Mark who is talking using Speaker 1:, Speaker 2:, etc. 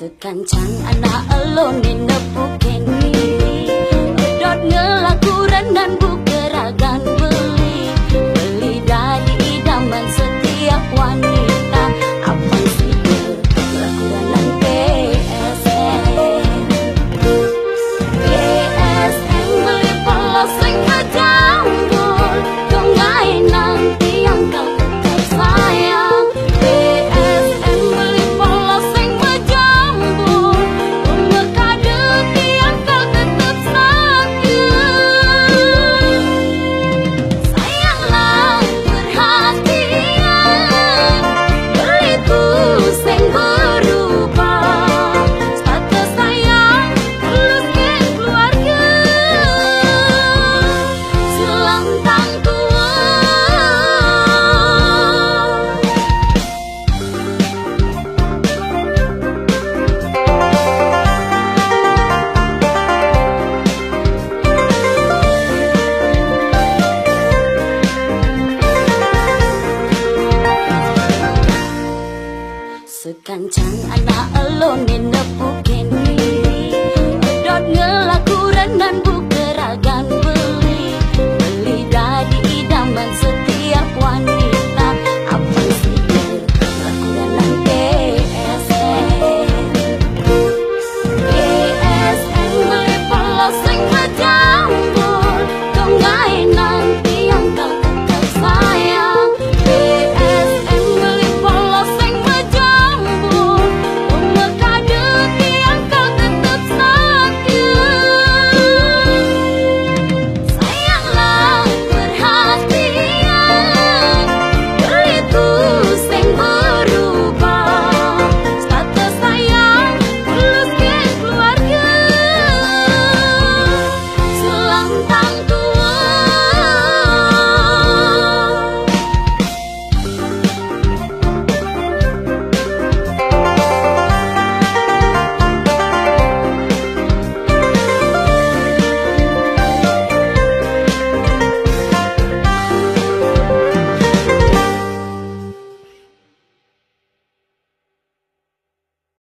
Speaker 1: Sekancang anak elone nepuk keni edot ngelaku renan bukeragan beli dari idaman setiap wanita. Abang sih kelakuan PSN beli polos sing ngejambul dongai nanti yang kau tetap sayang. PSN beli polos sing ngejambul mengekadeti yang kau tetap sayang. Sayanglah perhatian beliku sing berubah status sayang terus ke keluarga selantang tua. Sekancang anak elone nepuk